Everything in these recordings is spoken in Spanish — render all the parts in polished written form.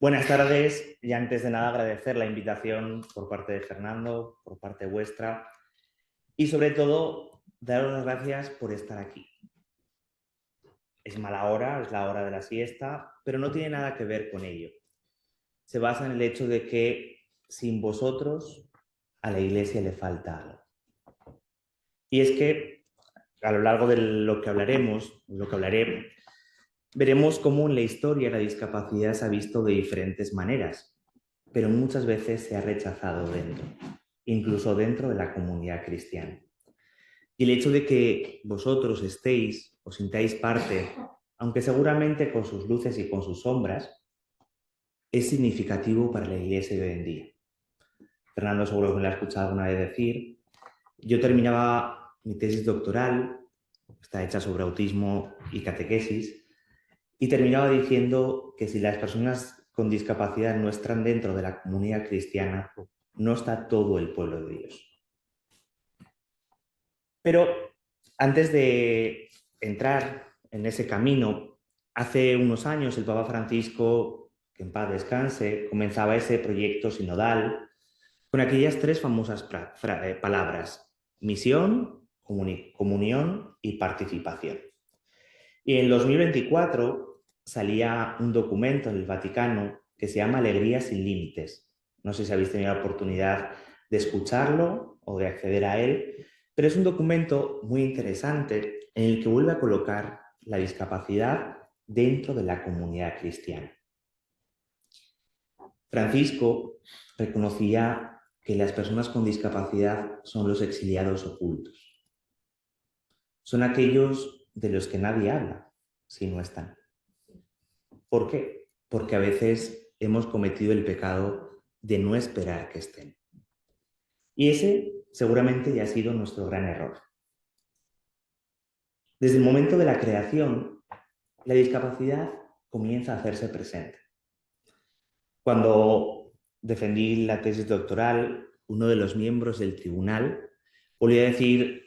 Buenas tardes y antes de nada agradecer la invitación por parte de Fernando, por parte vuestra y sobre todo daros las gracias por estar aquí. Es mala hora, es la hora de la siesta, pero no tiene nada que ver con ello. Se basa en el hecho de que sin vosotros a la Iglesia le falta algo. Y es que a lo largo de lo que hablaré, veremos cómo en la historia la discapacidad se ha visto de diferentes maneras, pero muchas veces se ha rechazado dentro, incluso dentro de la comunidad cristiana. Y el hecho de que vosotros estéis o sintáis parte, aunque seguramente con sus luces y con sus sombras, es significativo para la Iglesia de hoy en día. Fernando seguro que me lo ha escuchado alguna vez decir. Yo terminaba mi tesis doctoral, está hecha sobre autismo y catequesis, y terminaba diciendo que si las personas con discapacidad no están dentro de la comunidad cristiana, no está todo el pueblo de Dios. Pero antes de entrar en ese camino, hace unos años el Papa Francisco, que en paz descanse, comenzaba ese proyecto sinodal con aquellas tres famosas palabras: misión, comunión y participación. Y en 2024 salía un documento en el Vaticano que se llama Alegría sin límites. No sé si habéis tenido la oportunidad de escucharlo o de acceder a él, pero es un documento muy interesante en el que vuelve a colocar la discapacidad dentro de la comunidad cristiana. Francisco reconocía que las personas con discapacidad son los exiliados ocultos. Son aquellos de los que nadie habla si no están. ¿Por qué? Porque a veces hemos cometido el pecado de no esperar que estén. Y ese seguramente ya ha sido nuestro gran error. Desde el momento de la creación, la discapacidad comienza a hacerse presente. Cuando defendí la tesis doctoral, uno de los miembros del tribunal volvió a decir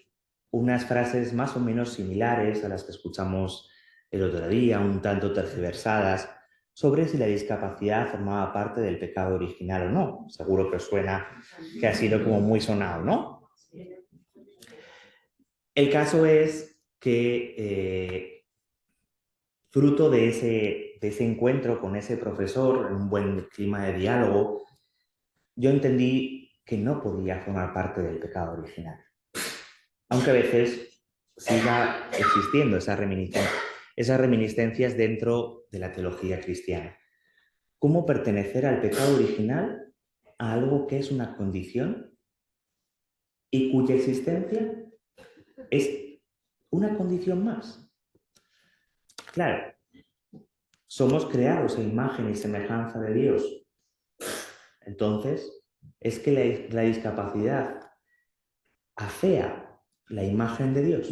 unas frases más o menos similares a las que escuchamos el otro día, un tanto tergiversadas, sobre si la discapacidad formaba parte del pecado original o no. Seguro que os suena que ha sido como muy sonado, ¿no? El caso es que fruto de ese encuentro con ese profesor, en un buen clima de diálogo, yo entendí que no podía formar parte del pecado original. Aunque a veces siga existiendo esas reminiscencias dentro de la teología cristiana. ¿Cómo pertenecer al pecado original a algo que es una condición y cuya existencia es una condición más? Claro, somos creados a imagen y semejanza de Dios. Entonces, es que la discapacidad afea la imagen de Dios.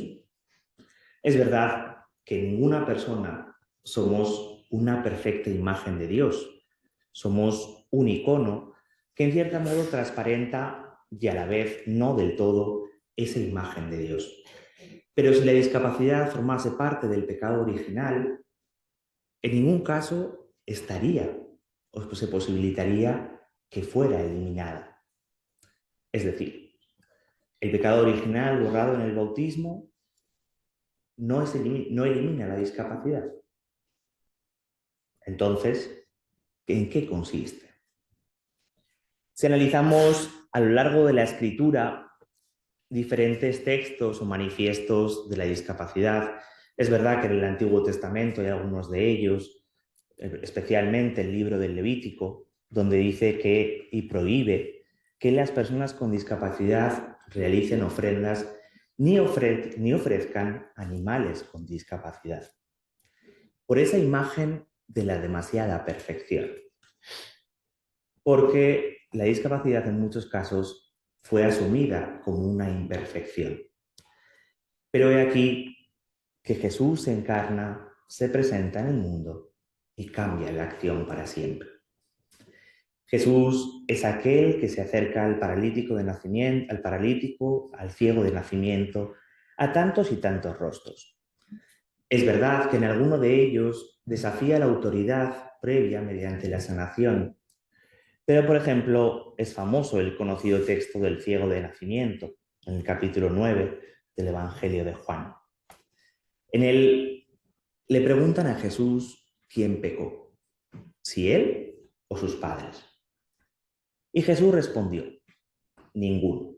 Es verdad que ninguna persona somos una perfecta imagen de Dios. Somos un icono que en cierto modo transparenta y a la vez no del todo esa imagen de Dios. Pero si la discapacidad formase parte del pecado original, en ningún caso estaría o se posibilitaría que fuera eliminada. Es decir, el pecado original borrado en el bautismo no elimina la discapacidad. Entonces, ¿en qué consiste? Si analizamos a lo largo de la escritura diferentes textos o manifiestos de la discapacidad, es verdad que en el Antiguo Testamento hay algunos de ellos, especialmente el libro del Levítico, donde dice que y prohíbe que las personas con discapacidad realicen ofrendas ni ofrezcan animales con discapacidad. Por esa imagen de la demasiada perfección. Porque la discapacidad en muchos casos fue asumida como una imperfección. Pero he aquí que Jesús se encarna, se presenta en el mundo y cambia la acción para siempre. Jesús es aquel que se acerca al paralítico de nacimiento, al ciego de nacimiento, a tantos y tantos rostros. Es verdad que en alguno de ellos desafía la autoridad previa mediante la sanación. Pero, por ejemplo, es famoso el conocido texto del ciego de nacimiento, en el capítulo 9 del Evangelio de Juan. En él le preguntan a Jesús quién pecó, si él o sus padres. Y Jesús respondió, ninguno.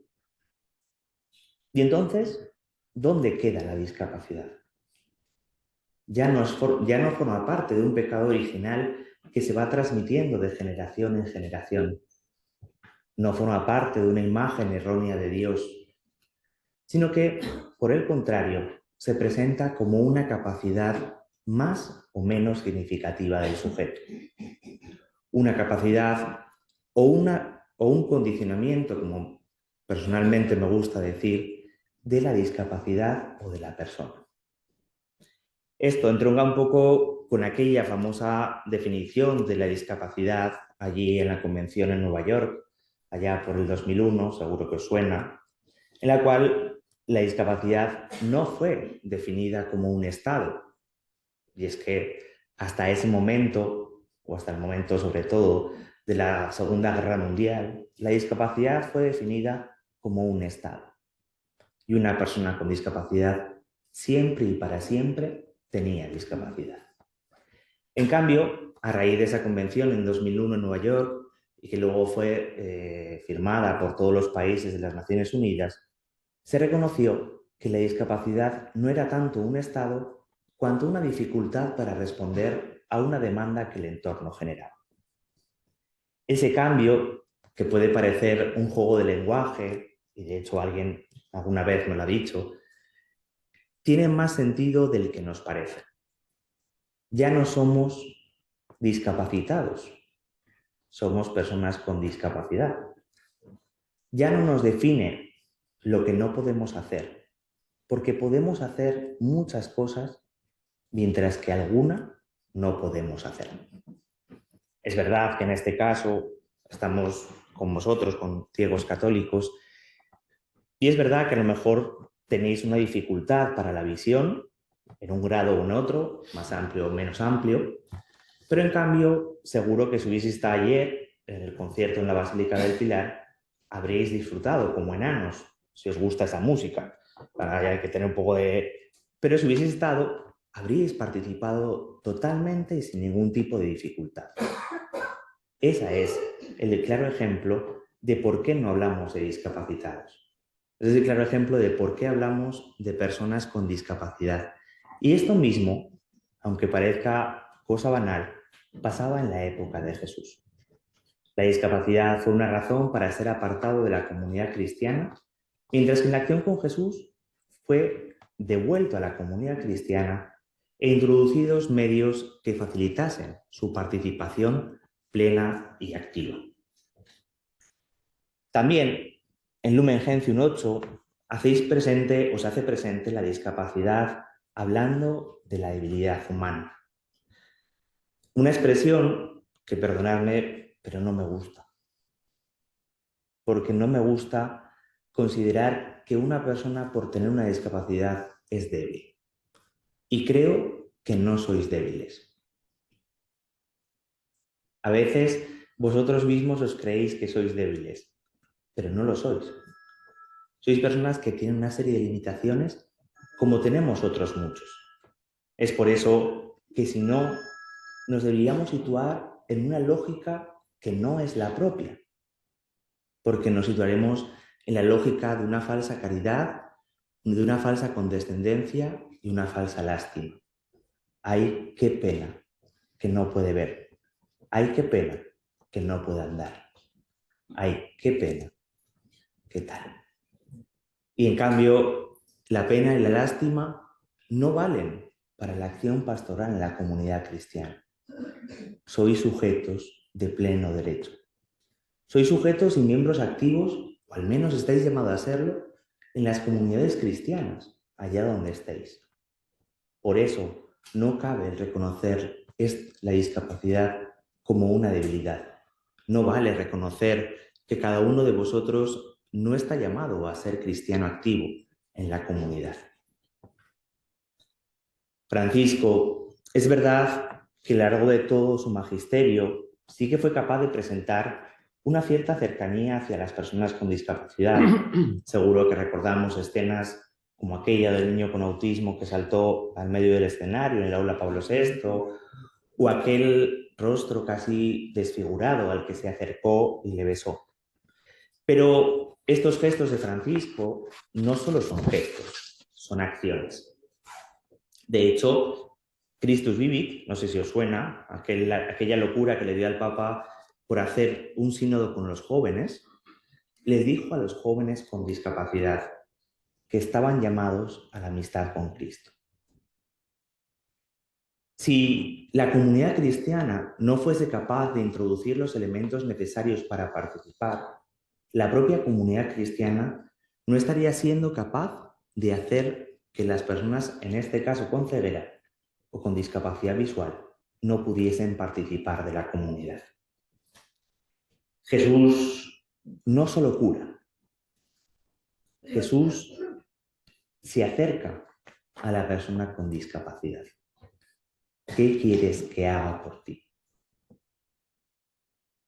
Y entonces, ¿dónde queda la discapacidad? Ya no forma parte de un pecado original que se va transmitiendo de generación en generación. No forma parte de una imagen errónea de Dios, sino que, por el contrario, se presenta como una capacidad más o menos significativa del sujeto. Una capacidad o un condicionamiento, como personalmente me gusta decir, de la discapacidad o de la persona. Esto entronca un poco con aquella famosa definición de la discapacidad allí en la convención en Nueva York, allá por el 2001, seguro que os suena, en la cual la discapacidad no fue definida como un estado. Y es que hasta ese momento, o hasta el momento sobre todo de la Segunda Guerra Mundial, la discapacidad fue definida como un estado. Y una persona con discapacidad siempre y para siempre tenía discapacidad. En cambio, a raíz de esa convención en 2001 en Nueva York, y que luego fue firmada por todos los países de las Naciones Unidas, se reconoció que la discapacidad no era tanto un estado cuanto una dificultad para responder a una demanda que el entorno generaba. Ese cambio, que puede parecer un juego de lenguaje, y de hecho alguien alguna vez me lo ha dicho, tiene más sentido del que nos parece. Ya no somos discapacitados, somos personas con discapacidad. Ya no nos define lo que no podemos hacer, porque podemos hacer muchas cosas, mientras que alguna no podemos hacer. Es verdad que en este caso estamos con vosotros, con ciegos católicos, y es verdad que a lo mejor tenéis una dificultad para la visión, en un grado o en otro, más amplio o menos amplio, pero en cambio, seguro que si hubieseis estado ayer en el concierto en la Basílica del Pilar, habréis disfrutado como enanos, si os gusta esa música. Hay que tener un poco de... Pero si hubieseis estado, habríais participado totalmente y sin ningún tipo de dificultad. Ese es el claro ejemplo de por qué no hablamos de discapacitados. Es el claro ejemplo de por qué hablamos de personas con discapacidad. Y esto mismo, aunque parezca cosa banal, pasaba en la época de Jesús. La discapacidad fue una razón para ser apartado de la comunidad cristiana, mientras que en la acción con Jesús fue devuelto a la comunidad cristiana e introducidos medios que facilitasen su participación plena y activa. También en Lumen Gentium 8 os hace presente la discapacidad hablando de la debilidad humana. Una expresión que, perdonadme, pero no me gusta. Porque no me gusta considerar que una persona por tener una discapacidad es débil. Y creo que no sois débiles. A veces vosotros mismos os creéis que sois débiles, pero no lo sois. Sois personas que tienen una serie de limitaciones como tenemos otros muchos. Es por eso que si no, nos deberíamos situar en una lógica que no es la propia, porque nos situaremos en la lógica de una falsa caridad, de una falsa condescendencia y una falsa lástima. Ay, qué pena que no puede ver. Ay, qué pena que no puede andar. Ay, qué pena. ¿Qué tal? Y en cambio, la pena y la lástima no valen para la acción pastoral en la comunidad cristiana. Sois sujetos de pleno derecho. Sois sujetos y miembros activos, o al menos estáis llamados a serlo, en las comunidades cristianas, allá donde estéis. Por eso, no cabe reconocer la discapacidad como una debilidad. No vale reconocer que cada uno de vosotros no está llamado a ser cristiano activo en la comunidad. Francisco, es verdad que a lo largo de todo su magisterio sí que fue capaz de presentar una cierta cercanía hacia las personas con discapacidad. Seguro que recordamos escenas como aquella del niño con autismo que saltó al medio del escenario en el aula Pablo VI, o aquel rostro casi desfigurado al que se acercó y le besó. Pero estos gestos de Francisco no solo son gestos, son acciones. De hecho, Christus Vivit, no sé si os suena, aquella locura que le dio al Papa por hacer un sínodo con los jóvenes, les dijo a los jóvenes con discapacidad que estaban llamados a la amistad con Cristo. Si la comunidad cristiana no fuese capaz de introducir los elementos necesarios para participar, la propia comunidad cristiana no estaría siendo capaz de hacer que las personas, en este caso con ceguera o con discapacidad visual, no pudiesen participar de la comunidad. Jesús no solo cura, Jesús se acerca a la persona con discapacidad. ¿Qué quieres que haga por ti?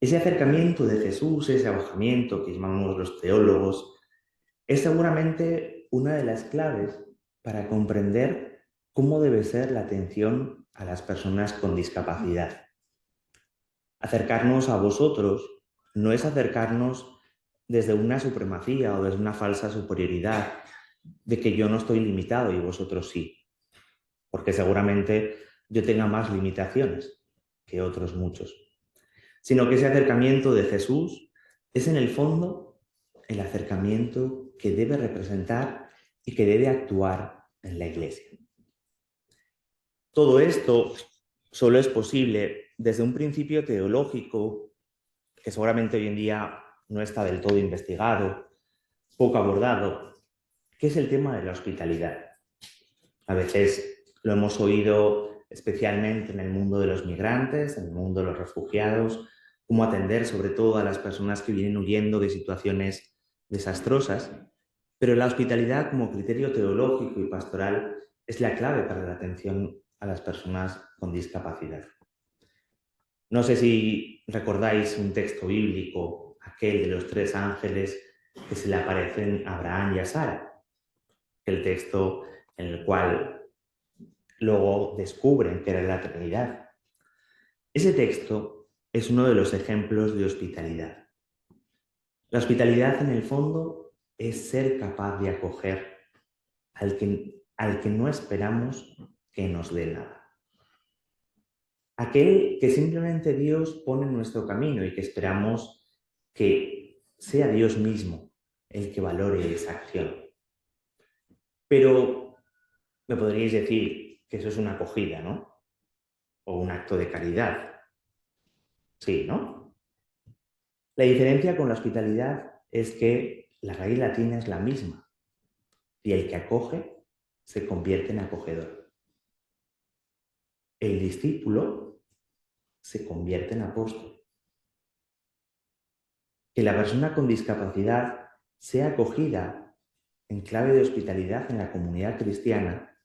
Ese acercamiento de Jesús, ese abajamiento que llamamos los teólogos, es seguramente una de las claves para comprender cómo debe ser la atención a las personas con discapacidad. Acercarnos a vosotros no es acercarnos desde una supremacía o desde una falsa superioridad de que yo no estoy limitado y vosotros sí, porque seguramente yo tenga más limitaciones que otros muchos, sino que ese acercamiento de Jesús es en el fondo el acercamiento que debe representar y que debe actuar en la Iglesia. Todo esto solo es posible desde un principio teológico que seguramente hoy en día no está del todo investigado, poco abordado, que es el tema de la hospitalidad. A veces lo hemos oído especialmente en el mundo de los migrantes, en el mundo de los refugiados, cómo atender sobre todo a las personas que vienen huyendo de situaciones desastrosas, pero la hospitalidad como criterio teológico y pastoral es la clave para la atención a las personas con discapacidad. No sé si recordáis un texto bíblico, aquel de los 3 ángeles que se le aparecen a Abraham y a Sara, el texto en el cual luego descubren que era la Trinidad. Ese texto es uno de los ejemplos de hospitalidad. La hospitalidad, en el fondo, es ser capaz de acoger al que no esperamos que nos dé nada. Aquel que simplemente Dios pone en nuestro camino y que esperamos que sea Dios mismo el que valore esa acción. Pero me podríais decir que eso es una acogida, ¿no? O un acto de caridad. Sí, ¿no? La diferencia con la hospitalidad es que la raíz latina es la misma y el que acoge se convierte en acogedor. El discípulo se convierte en apóstol. Que la persona con discapacidad sea acogida en clave de hospitalidad en la comunidad cristiana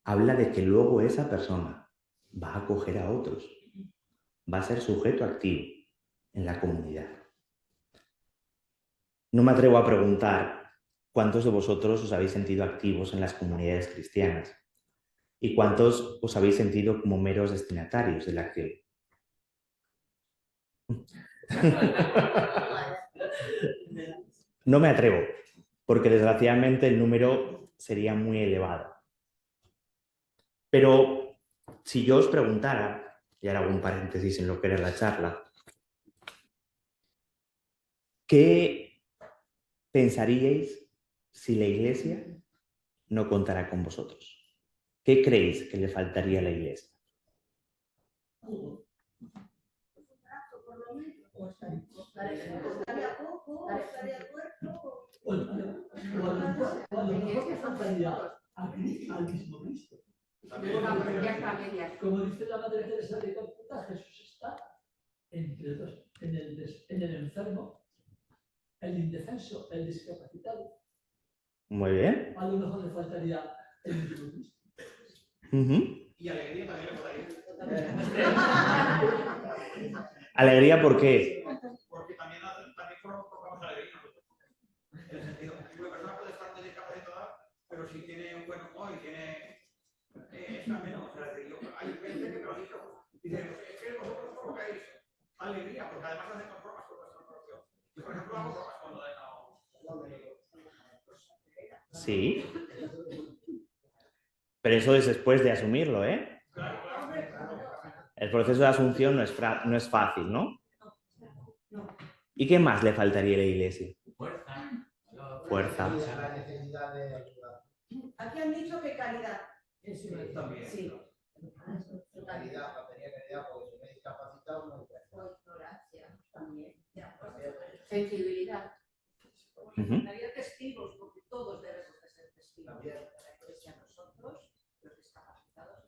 habla de que luego esa persona va a acoger a otros, va a ser sujeto activo en la comunidad. No me atrevo a preguntar cuántos de vosotros os habéis sentido activos en las comunidades cristianas y cuántos os habéis sentido como meros destinatarios de la acción. No me atrevo, porque desgraciadamente el número sería muy elevado. Pero si yo os preguntara, y ahora hago un paréntesis en lo que era la charla, ¿qué pensaríais si la Iglesia no contara con vosotros? ¿Qué creéis que le faltaría a la Iglesia? Al mismo Cristo. Como dice la Madre Teresa de Calcuta, Jesús está entre dos, en el enfermo, el indefenso, el discapacitado. Muy bien. A lo mejor le faltaría el mismo Cristo. Uh-huh. Y alegría también por ahí. ¿Alegría por qué? Porque también provocamos alegría. En el sentido, una persona puede estar discapacitada, pero si tiene un buen humor y tiene esa menos. O sea, hay gente que me lo ha dicho. Dice, es que vosotros provocáis alegría, porque además hacemos bromas con nuestra profesión. Yo, por ejemplo, hago bromas cuando de no. Sí. Pero eso es después de asumirlo, ¿eh? Claro, claro. El proceso de asunción no es fácil, ¿no? ¿Y qué más le faltaría a la Iglesia? Fuerza. Aquí han dicho que caridad. También. Sí. Caridad, batería caridad, porque si no es discapacitado no hay. Ignorancia también. Sensibilidad. Ujú. Había testigos, porque todos debemos de ser testigos de la Iglesia, nosotros, los discapacitados.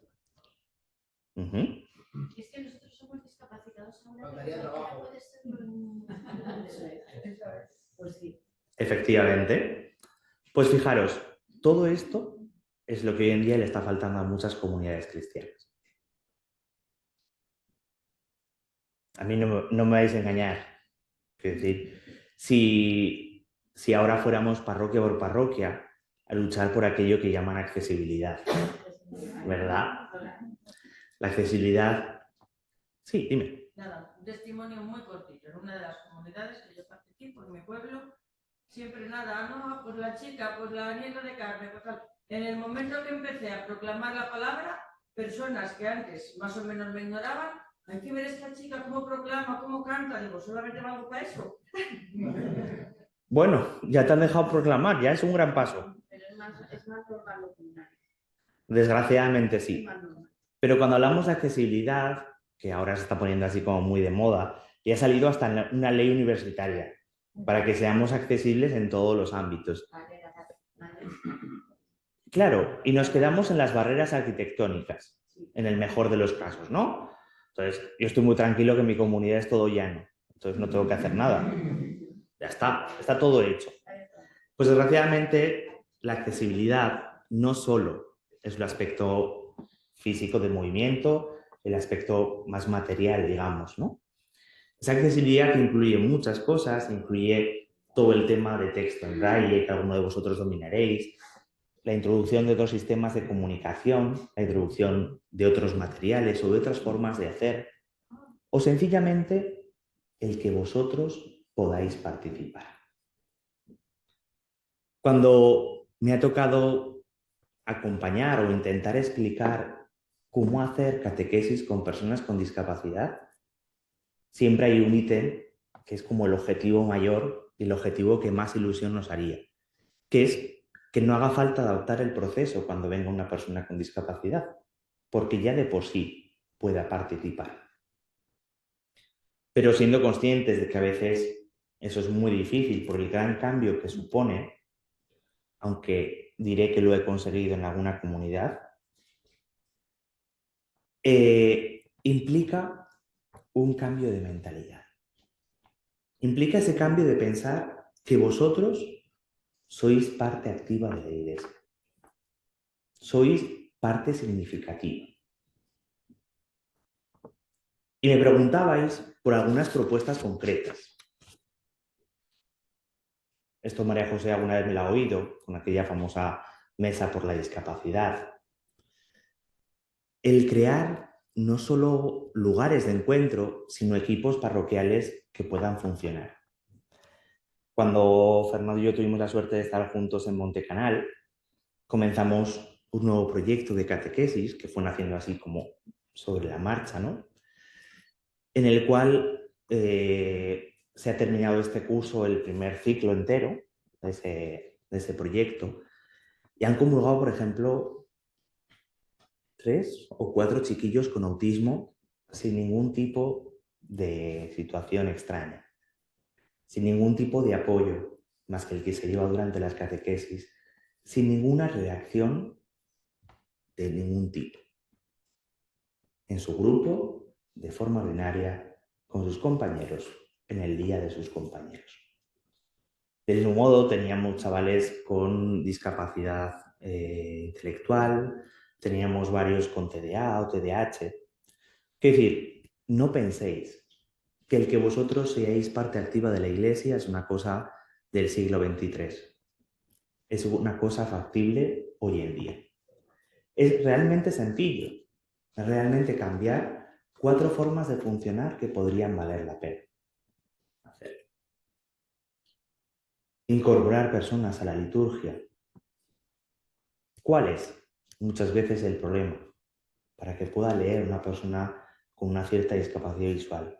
Ujú. Es que nosotros somos discapacitados ahora. Faltaría trabajo. Puede ser. Pues sí. Efectivamente. Pues fijaros, todo esto es lo que hoy en día le está faltando a muchas comunidades cristianas. A mí no me vais a engañar. Es decir, si ahora fuéramos parroquia por parroquia a luchar por aquello que llaman accesibilidad, ¿verdad? La accesibilidad... Sí, dime. Nada, un testimonio muy cortito. En una de las comunidades que yo participo, en mi pueblo, siempre nada, no, pues la chica, pues la nieta de carne, pues tal. En el momento que empecé a proclamar la palabra, personas que antes más o menos me ignoraban, hay que ver esta chica cómo proclama, cómo canta, digo, solamente valgo para eso. Bueno, ya te han dejado proclamar, ya es un gran paso. Pero es más normal lo contrario. Desgraciadamente Es sí. más normal. Pero cuando hablamos de accesibilidad, que ahora se está poniendo así como muy de moda, ya ha salido hasta una ley universitaria para que seamos accesibles en todos los ámbitos. Claro, y nos quedamos en las barreras arquitectónicas, en el mejor de los casos, ¿no? Entonces, yo estoy muy tranquilo que en mi comunidad es todo llano, entonces no tengo que hacer nada. Ya está todo hecho. Pues desgraciadamente, la accesibilidad no solo es el aspecto físico del movimiento, el aspecto más material, digamos, ¿no? Esa accesibilidad que incluye muchas cosas, incluye todo el tema de texto en braille, que alguno de vosotros dominaréis, la introducción de otros sistemas de comunicación, la introducción de otros materiales o de otras formas de hacer, o sencillamente el que vosotros podáis participar. Cuando me ha tocado acompañar o intentar explicar cómo hacer catequesis con personas con discapacidad, siempre hay un ítem que es como el objetivo mayor y el objetivo que más ilusión nos haría, que es que no haga falta adaptar el proceso cuando venga una persona con discapacidad, porque ya de por sí pueda participar. Pero siendo conscientes de que a veces eso es muy difícil por el gran cambio que supone, aunque diré que lo he conseguido en alguna comunidad, implica un cambio de mentalidad. Implica ese cambio de pensar que vosotros sois parte activa de la Iglesia. Sois parte significativa. Y me preguntabais por algunas propuestas concretas. Esto María José alguna vez me la ha oído, con aquella famosa mesa por la discapacidad. El crear no solo lugares de encuentro, sino equipos parroquiales que puedan funcionar. Cuando Fernando y yo tuvimos la suerte de estar juntos en Montecanal, comenzamos un nuevo proyecto de catequesis que fue naciendo así como sobre la marcha, ¿no? En el cual se ha terminado este curso, el primer ciclo entero de ese proyecto, y han comulgado, por ejemplo, 3 o 4 chiquillos con autismo sin ningún tipo de situación extraña, sin ningún tipo de apoyo, más que el que se lleva durante las catequesis, sin ninguna reacción de ningún tipo. En su grupo, de forma ordinaria, con sus compañeros, en el día de sus compañeros. Del mismo modo, teníamos chavales con discapacidad intelectual, teníamos varios con TDA o TDAH, Quiero decir, no penséis que el que vosotros seáis parte activa de la Iglesia es una cosa del siglo XXIII. Es una cosa factible hoy en día. Es realmente sencillo. Es realmente cambiar 4 formas de funcionar que podrían valer la pena hacer. Incorporar personas a la liturgia. ¿Cuál es? Muchas veces el problema para que pueda leer una persona con una cierta discapacidad visual.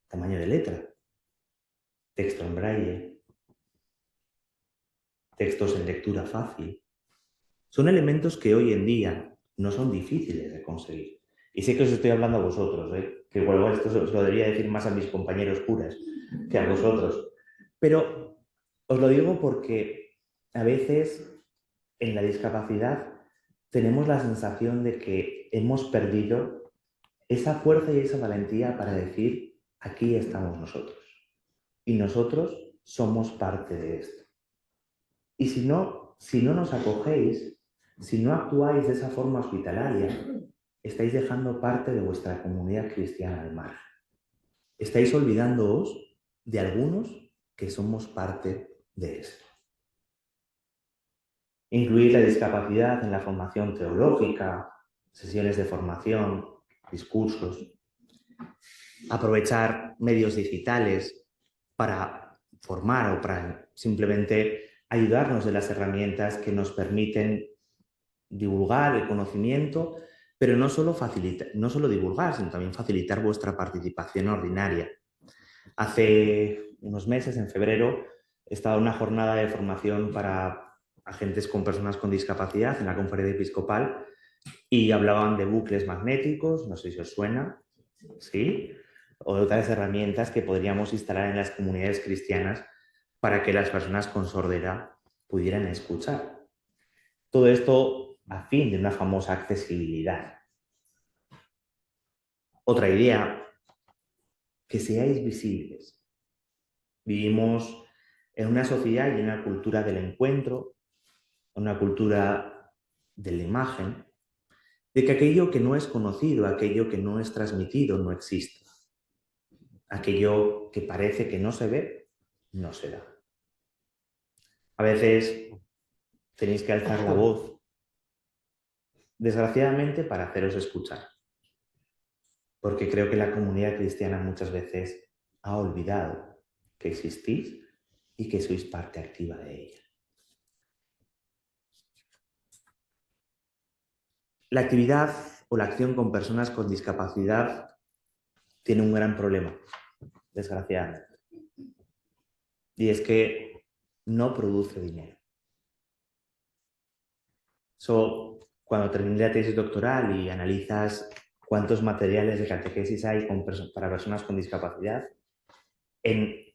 Tamaño de letra, texto en braille, textos en lectura fácil. Son elementos que hoy en día no son difíciles de conseguir. Y sé que os estoy hablando a vosotros, que igual esto os lo debería decir más a mis compañeros curas que a vosotros. Pero os lo digo porque a veces en la discapacidad tenemos la sensación de que hemos perdido esa fuerza y esa valentía para decir, aquí estamos nosotros. Y nosotros somos parte de esto. Y si no nos acogéis, si no actuáis de esa forma hospitalaria, estáis dejando parte de vuestra comunidad cristiana al margen. Estáis olvidándoos de algunos que somos parte de esto. Incluir la discapacidad en la formación teológica, sesiones de formación, discursos. Aprovechar medios digitales para formar o para simplemente ayudarnos de las herramientas que nos permiten divulgar el conocimiento, pero no solo divulgar, sino también facilitar vuestra participación ordinaria. Hace unos meses, en febrero, he estado en una jornada de formación para agentes con personas con discapacidad en la conferencia episcopal y hablaban de bucles magnéticos, no sé si os suena, ¿sí? O de otras herramientas que podríamos instalar en las comunidades cristianas para que las personas con sordera pudieran escuchar. Todo esto a fin de una famosa accesibilidad. Otra idea, que seáis visibles. Vivimos en una sociedad y en una cultura del encuentro, una cultura de la imagen, de que aquello que no es conocido, aquello que no es transmitido, no existe. Aquello que parece que no se ve, no se da. A veces tenéis que alzar la voz, desgraciadamente, para haceros escuchar. Porque creo que la comunidad cristiana muchas veces ha olvidado que existís y que sois parte activa de ella. La actividad o la acción con personas con discapacidad tiene un gran problema, desgraciadamente. Y es que no produce dinero. Cuando terminé la tesis doctoral y analizas cuántos materiales de catequesis hay para personas con discapacidad, en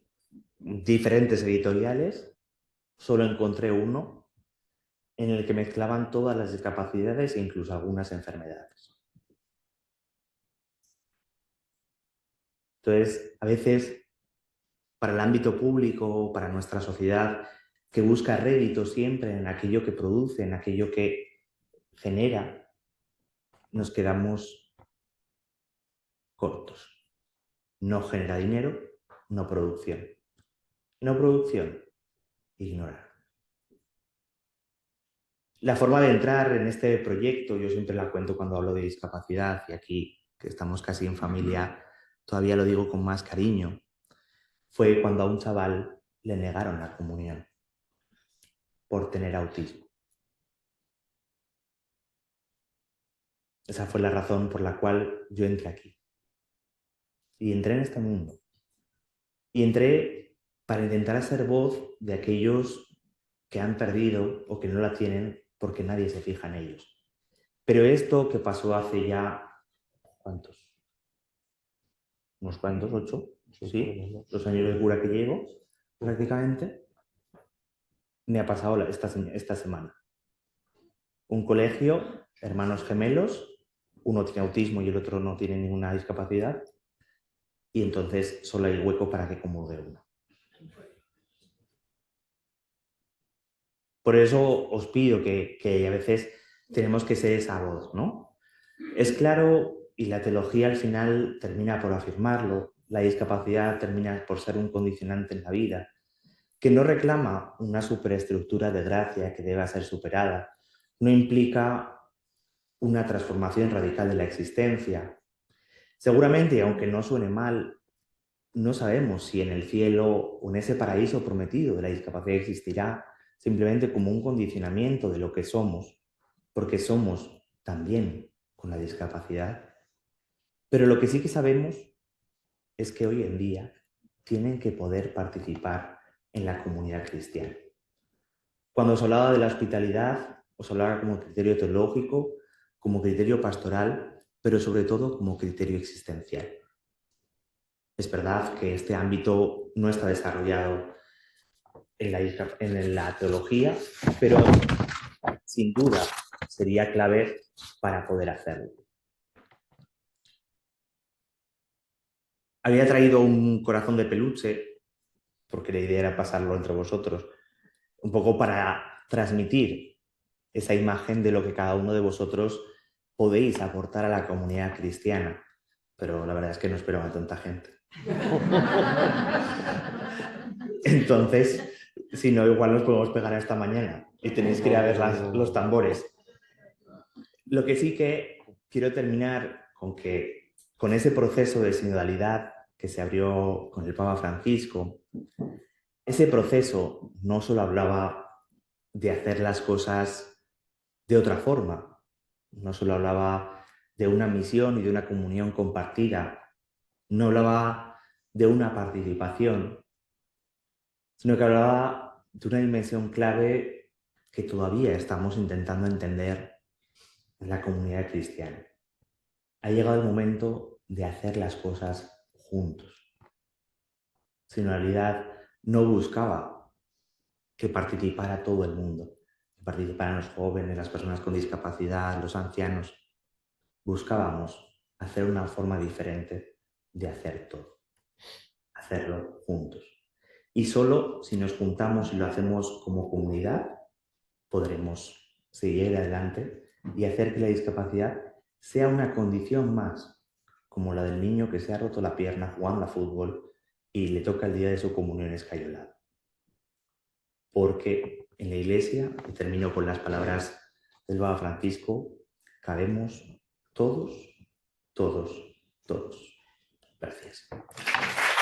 diferentes editoriales solo encontré uno en el que mezclaban todas las discapacidades e incluso algunas enfermedades. Entonces, a veces, para el ámbito público, para nuestra sociedad, que busca rédito siempre en aquello que produce, en aquello que genera, nos quedamos cortos. No genera dinero, no producción. No producción, ignorar. La forma de entrar en este proyecto, yo siempre la cuento cuando hablo de discapacidad, y aquí, que estamos casi en familia, todavía lo digo con más cariño, fue cuando a un chaval le negaron la comunión por tener autismo. Esa fue la razón por la cual yo entré aquí. Y entré en este mundo. Y entré para intentar ser voz de aquellos que han perdido o que no la tienen porque nadie se fija en ellos. Pero esto que pasó hace ya, ¿cuántos? Unos cuantos, 8, sí, los años de cura que llevo, prácticamente, me ha pasado esta semana. Un colegio, hermanos gemelos, uno tiene autismo y el otro no tiene ninguna discapacidad, y entonces solo hay hueco para que comulgue uno. Por eso os pido que a veces tenemos que ser esa voz, ¿no? Es claro y la teología al final termina por afirmarlo, la discapacidad termina por ser un condicionante en la vida, que no reclama una superestructura de gracia que deba ser superada, no implica una transformación radical de la existencia. Seguramente, aunque no suene mal, no sabemos si en el cielo o en ese paraíso prometido de la discapacidad existirá simplemente como un condicionamiento de lo que somos, porque somos también con la discapacidad. Pero lo que sí que sabemos es que hoy en día tienen que poder participar en la comunidad cristiana. Cuando os hablaba de la hospitalidad, os hablaba como criterio teológico, como criterio pastoral, pero sobre todo como criterio existencial. Es verdad que este ámbito no está desarrollado en la teología, pero sin duda sería clave para poder hacerlo. Había traído un corazón de peluche, porque la idea era pasarlo entre vosotros, un poco para transmitir esa imagen de lo que cada uno de vosotros podéis aportar a la comunidad cristiana. Pero la verdad es que no espero a tanta gente. Entonces, si no, igual nos podemos pegar hasta mañana y tenéis que ir a ver los tambores. Lo que sí que quiero terminar con ese proceso de sinodalidad que se abrió con el Papa Francisco, ese proceso no solo hablaba de hacer las cosas de otra forma, no solo hablaba de una misión y de una comunión compartida, no hablaba de una participación, sino que hablaba de una dimensión clave que todavía estamos intentando entender en la comunidad cristiana. Ha llegado el momento de hacer las cosas juntos. Sinodalidad no buscaba que participara todo el mundo, que participaran los jóvenes, las personas con discapacidad, los ancianos. Buscábamos hacer una forma diferente de hacer todo, hacerlo juntos. Y solo si nos juntamos y lo hacemos como comunidad, podremos seguir adelante y hacer que la discapacidad sea una condición más, como la del niño que se ha roto la pierna jugando a fútbol y le toca el día de su comunión escayolada. Porque en la Iglesia, y termino con las palabras del Papa Francisco, cabemos todos, todos, todos. Gracias.